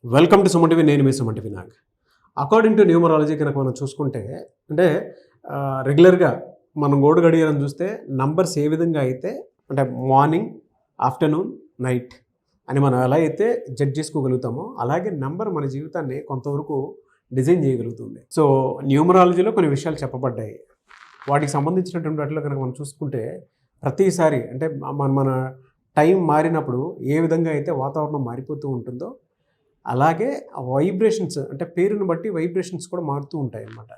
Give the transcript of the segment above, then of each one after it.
Welcome to Suman TV. నేను మీ Suman TV Nag. According to numerology కనుక మనం చూసుకుంటే అంటే రెగ్యులర్గా మనం గోడు గడియారం చూస్తే నంబర్స్ ఏ విధంగా అయితే అంటే మార్నింగ్, ఆఫ్టర్నూన్, నైట్ అని మనం ఎలా అయితే జడ్జ్ చేసుకోగలుగుతామో అలాగే నంబర్ మన జీవితాన్ని కొంతవరకు డిజైన్ చేయగలుగుతుంది. సో న్యూమరాలజీలో కొన్ని విషయాలు చెప్పబడ్డాయి. వాటికి సంబంధించినటువంటి వాటిలో కనుక మనం చూసుకుంటే ప్రతిసారి అంటే మన టైం మారినప్పుడు ఏ విధంగా అయితే వాతావరణం మారిపోతూ ఉంటుందో అలాగే వైబ్రేషన్స్ అంటే పేరుని బట్టి వైబ్రేషన్స్ కూడా మారుతూ ఉంటాయి అన్నమాట.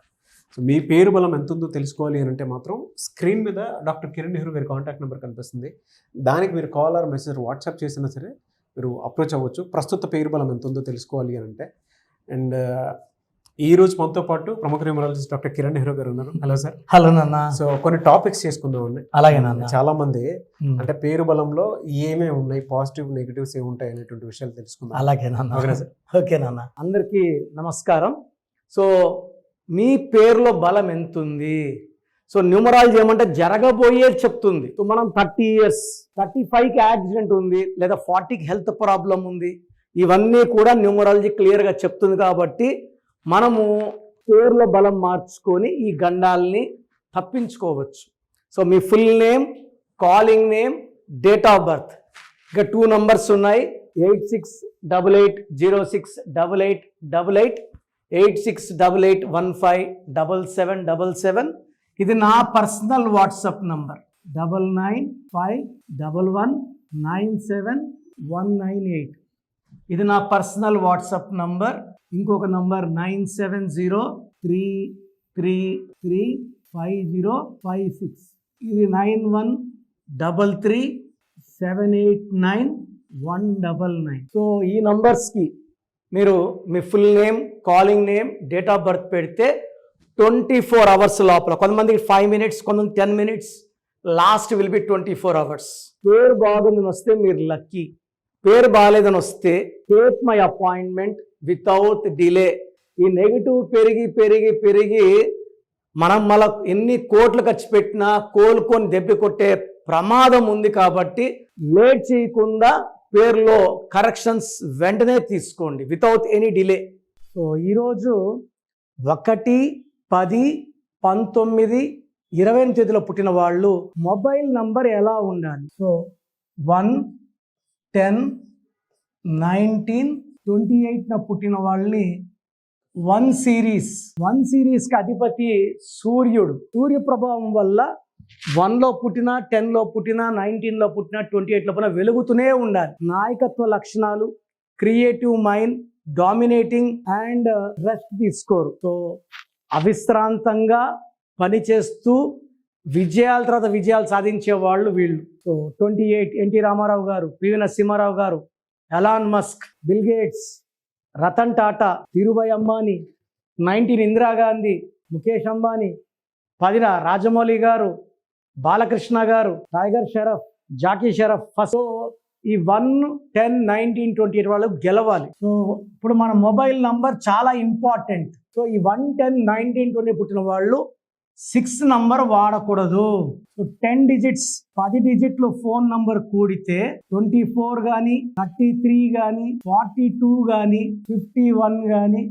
సో మీ పేరు బలం ఎంత ఉందో తెలుసుకోవాలి అని అంటే మాత్రం స్క్రీన్ మీద డాక్టర్ కిరణ్ నెహ్రూ గారి కాంటాక్ట్ నెంబర్ కనిపిస్తుంది. దానికి మీరు కాల్ ఆర్ మెసేజ్ వాట్సాప్ చేసినా సరే మీరు అప్రోచ్ అవ్వచ్చు. ప్రస్తుత పేరు బలం ఎంత ఉందో తెలుసుకోవాలి అని అంటే. అండ్ ఈ రోజు మనతో పాటు ప్రముఖ న్యూమరాలజిస్ట్ డాక్టర్ కిరణ్ నెహ్రూ గారు ఉన్నారు. Hello sir. హలో నాన్న. సో కొన్ని టాపిక్స్ చేసుకుందామండి. అలాగే నాన్న. చాలా మంది అంటే పేరు బలంలో ఏమేమి ఉన్నాయి, పాజిటివ్ నెగిటివ్స్ ఏమి ఉంటాయి అనేటువంటి విషయాలు తెలుసుకుందాం. అలాగే నాన్న. ఓకేనా సార్? ఓకే నాన్న. అందరికీ నమస్కారం. సో మీ పేరులో బలం ఎంత ఉంది? సో న్యూమరాలజీ ఏమంటే జరగబోయేది చెప్తుంది. సో మనం 30 years 35కి యాక్సిడెంట్ ఉంది లేదా 40కి హెల్త్ ప్రాబ్లం ఉంది, ఇవన్నీ కూడా న్యూమరాలజీ క్లియర్గా చెప్తుంది. కాబట్టి మనము పేరులో బలం మార్చుకొని ఈ గండాల్ని తప్పించుకోవచ్చు. So me full name, calling name, date of birth, ఇక 2 numbers ఉన్నాయి. 8688068888 8688157777. ఇది నా పర్సనల్ వాట్సాప్ నంబర్ 9951197198. ఇది నా పర్సనల్ వాట్సాప్ నంబర్. ఇంకొక నంబర్ 9703335056. ఇది 9133789199. సో ఈ నంబర్స్కి మీరు మీ full name, calling name, date of birth పెడితే 24 hours లోపల, కొంతమందికి 5 minutes, కొంతమంది 10 minutes, last will be 24 hours. పేరు బాగుందని వస్తే మీరు లక్కీ. పేరు బాగాలేదని వస్తే take my appointment without delay. ఈ నెగిటివ్ పెరిగి పెరిగి పెరిగి మనం మళ్ళీ ఎన్ని కోట్లు ఖర్చు పెట్టినా కోలుకొని దెబ్బ కొట్టే ప్రమాదం ఉంది. కాబట్టి లేట్ చేయకుండా పేరులో కరెక్షన్స్ వెంటనే తీసుకోండి వితౌట్ ఎనీ డిలే. సో ఈరోజు 1-10-19-20 తేదీలో పుట్టిన వాళ్ళు మొబైల్ నంబర్ ఎలా ఉండాలి? సో 1-10-19-28 పుట్టిన వాళ్ళని 1 సిరీస్కి అధిపతి సూర్యుడు. సూర్య ప్రభావం వల్ల 1లో పుట్టినా, 10లో పుట్టినా, 19లో పుట్టినా, 28లో పుట్టినా వెలుగుతూనే ఉండాలి. నాయకత్వ లక్షణాలు, creative mind, dominating and rest తీసుకోరు. సో అవిశ్రాంతంగా పనిచేస్తూ విజయాల తర్వాత విజయాలు సాధించే వాళ్ళు వీళ్ళు. సో 28 ఎన్టీ రామారావు గారు, పివి నరసింహారావు గారు, Elon Musk, Bill Gates, Ratan Tata, Dhirubhai Ambani, 19 Indira Gandhi, Mukesh Ambani, 10 Rajamouli గారు, బాలకృష్ణ గారు, టైగర్ షరఫ్, జాకీ షరఫ్. ఫస్ట్ ఈ 1-10-19-28 వాళ్ళు గెలవాలి. సో ఇప్పుడు మన మొబైల్ నంబర్ చాలా ఇంపార్టెంట్. సో ఈ 1-10-19-20 పుట్టిన వాళ్ళు 6 నంబర్ వాడకూడదు. So 10 digits 10 digits phone number కూడితే 24 కానీ, 33 కానీ, 42 కానీ, 51 కానీ,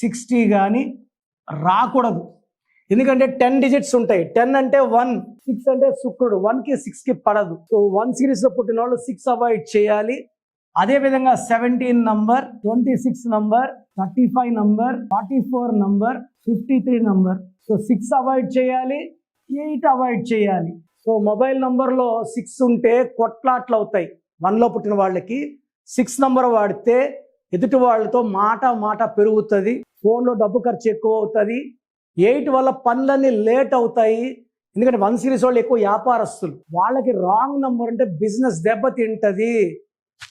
60 కానీ రాకూడదు. ఎందుకంటే 10 digits ఉంటాయి. 10 అంటే 1, 6 అంటే శుక్రుడు, 1కి 6కి పడదు. సో 1 సిరీస్లో పుట్టిన వాళ్ళు 6 అవాయిడ్ చేయాలి. అదేవిధంగా 17 number, 26 number, 35 number, 44 number, 53 number. So 6 avoid చేయాలి, 8 అవాయిడ్ చేయాలి. సో మొబైల్ నంబర్లో 6 ఉంటే కొట్లాట్లు అవుతాయి. 1లో పుట్టిన వాళ్ళకి 6 నంబర్ వాడితే ఎదుటి వాళ్ళతో మాట పెరుగుతుంది, ఫోన్లో డబ్బు ఖర్చు ఎక్కువ అవుతుంది. 8 వల్ల పనులన్నీ లేట్ అవుతాయి. ఎందుకంటే 1 సిరీస్ వాళ్ళు ఎక్కువ వ్యాపారస్తులు, వాళ్ళకి రాంగ్ నంబర్ అంటే బిజినెస్ దెబ్బతింటది.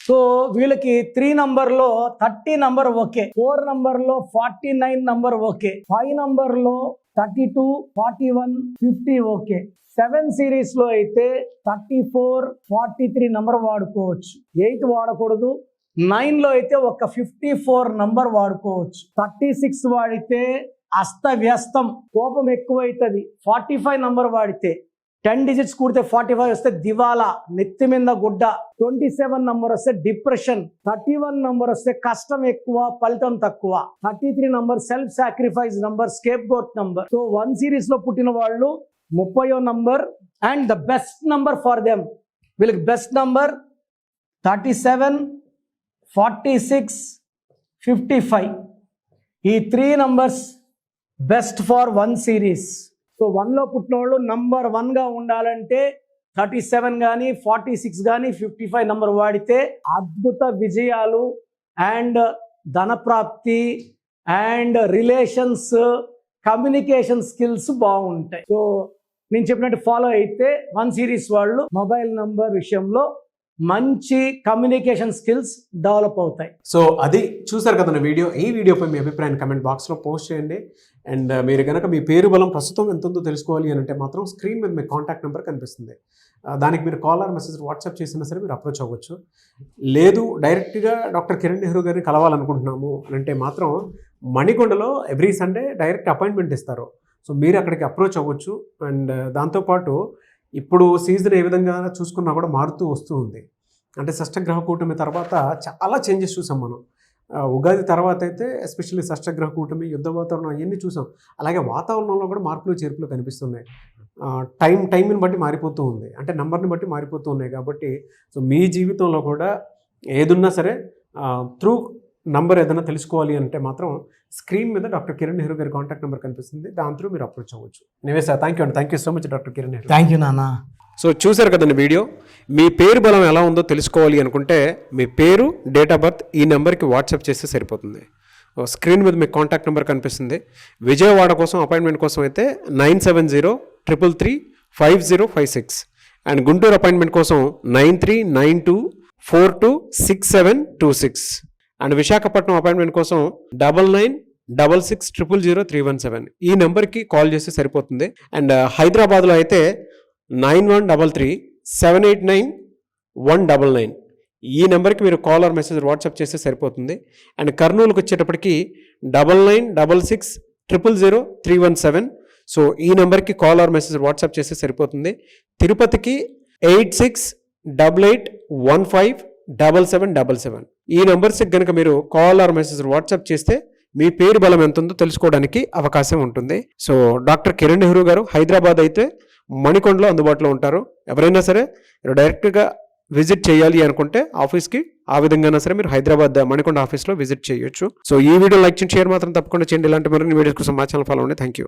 సో వీళ్ళకి 3 నంబర్లో 30 నంబర్ ఓకే, 4 నంబర్లో 49 నంబర్ ఓకే, 5 నంబర్లో 32, 41, 50 ఓకే. 7 సిరీస్లో అయితే 34, 43 నంబర్ వాడుకోవచ్చు. 8 వాడకూడదు. 9లో అయితే ఒక 54 నంబర్ వాడుకోవచ్చు. 36 వాడితే అస్తవ్యస్తం, కోపం ఎక్కువైతుంది. 45 నంబర్ వాడితే 10 డిజిట్స్ కూడితే 45 వస్తే దివాలా, నెత్తి మీద గుడ్డ. 27 నంబర్ వస్తే డిప్రెషన్. 31 నంబర్ వస్తే కష్టం ఎక్కువ, ఫలితం తక్కువ. 33 number self sacrifice number, scapegoat number. So 1 series లో పుట్టిన వాళ్ళు 30వ number and the best number for them, వీళ్ళకి బెస్ట్ నంబర్ 37, 46, 55. ఈ 3 numbers best for 1 series. So 1లో పుట్టిన వాళ్ళు నంబర్ 1గా ఉండాలంటే 37 కానీ 46 కానీ 55 నంబర్ వాడితే అద్భుత విజయాలు అండ్ ధనప్రాప్తి అండ్ రిలేషన్స్, కమ్యూనికేషన్ స్కిల్స్ బాగుంటాయి. సో నేను చెప్పినట్టు ఫాలో అయితే 1 సిరీస్ వాళ్ళు మొబైల్ నంబర్ విషయంలో మంచి కమ్యూనికేషన్ స్కిల్స్ డెవలప్ అవుతాయి. సో అది చూసారు కదండి వీడియో. ఈ వీడియోపై మీ అభిప్రాయాన్ని కమెంట్ బాక్స్లో పోస్ట్ చేయండి. అండ్ మీరు కనుక మీ పేరు బలం ప్రస్తుతం ఎంత ఉందో తెలుసుకోవాలి అని అంటే మాత్రం స్క్రీన్ మీద మీ కాంటాక్ట్ నెంబర్ కనిపిస్తుంది. దానికి మీరు కాల్ ఆర్ మెసేజ్ వాట్సాప్ చేసినా సరే మీరు అప్రోచ్ అవ్వచ్చు. లేదు డైరెక్ట్గా డాక్టర్ కిరణ్ నెహ్రూ గారిని కలవాలనుకుంటున్నాము అని అంటే మాత్రం మణికొండలో ఎవ్రీ సండే డైరెక్ట్ అపాయింట్మెంట్ ఇస్తారు. సో మీరు అక్కడికి అప్రోచ్ అవ్వచ్చు. అండ్ దాంతోపాటు ఇప్పుడు సీజన్ ఏ విధంగా చూసుకున్నా కూడా మారుతూ వస్తూ ఉంది. అంటే షష్టగ్రహ కూటమి తర్వాత చాలా చేంజెస్ చూసాం మనం. ఉగాది తర్వాత అయితే ఎస్పెషల్లీ షష్టగ్రహ కూటమి, యుద్ధ వాతావరణం అవన్నీ చూసాం. అలాగే వాతావరణంలో కూడా మార్పులు చేర్పులు కనిపిస్తున్నాయి. టైంని బట్టి మారిపోతూ ఉంది, అంటే నెంబర్ని బట్టి మారిపోతూ ఉన్నాయి. కాబట్టి సో మీ జీవితంలో కూడా ఏదున్నా సరే త్రూ నంబర్ ఏదైనా తెలుసుకోవాలి అంటే మాత్రం స్క్రీన్ మీద డాక్టర్ కిరణ్ నెహ్రూ గారి కాంటాక్ట్ నెంబర్ కనిపిస్తుంది. దాని త్రూ మీరు అప్రోచ్ అవ్వచ్చు. నివే సార్, థ్యాంక్ యూ అండి. Thank you so much doctor Kiran Nehru. Thank you నాన్న. సో చూసారు కదండి వీడియో. మీ పేరు బలం ఎలా ఉందో తెలుసుకోవాలి అనుకుంటే మీ పేరు, డేట్ ఆఫ్ బర్త్ ఈ నెంబర్కి వాట్సాప్ చేస్తే సరిపోతుంది. స్క్రీన్ మీద మీకు కాంటాక్ట్ నెంబర్ కనిపిస్తుంది. విజయవాడ కోసం అపాయింట్మెంట్ కోసం అయితే 9703335056 అండ్ గుంటూరు అపాయింట్మెంట్ కోసం 9392426726 అండ్ విశాఖపట్నం అపాయింట్మెంట్ కోసం 9966600317 ఈ నెంబర్కి కాల్ చేస్తే సరిపోతుంది. అండ్ హైదరాబాద్లో అయితే 9133789199 ఈ నెంబర్కి మీరు కాల్ ఆర్ మెసేజ్ వాట్సాప్ చేస్తే సరిపోతుంది. అండ్ కర్నూలుకి వచ్చేటప్పటికి 9966000317 సో ఈ నెంబర్కి కాల్ ఆర్ మెసేజ్ వాట్సాప్ చేస్తే సరిపోతుంది. తిరుపతికి 8688157777 ఈ నెంబర్స్కి కనుక మీరు కాల్ ఆర్ మెసేజ్ వాట్సాప్ చేస్తే మీ పేరు బలం ఎంత ఉందో తెలుసుకోవడానికి అవకాశం ఉంటుంది. సో డాక్టర్ కిరణ్ నెహ్రూ గారు హైదరాబాద్ అయితే మణికొండలో అందుబాటులో ఉంటారు. ఎవరైనా సరే మీరు డైరెక్ట్గా విజిట్ చేయాలి అనుకుంటే ఆఫీస్కి ఆ విధంగా సరే మీరు హైదరాబాద్ మణికొండ ఆఫీస్లో విజిట్ చేయొచ్చు. సో ఈ వీడియో లైక్ చేయండి, షేర్ మాత్రం తప్పకుండా చేయండి. ఇలాంటి మరిన్ని వీడియోస్ కోసం మా ఛానల్ ఫాలో అవ్వండి. Thank you.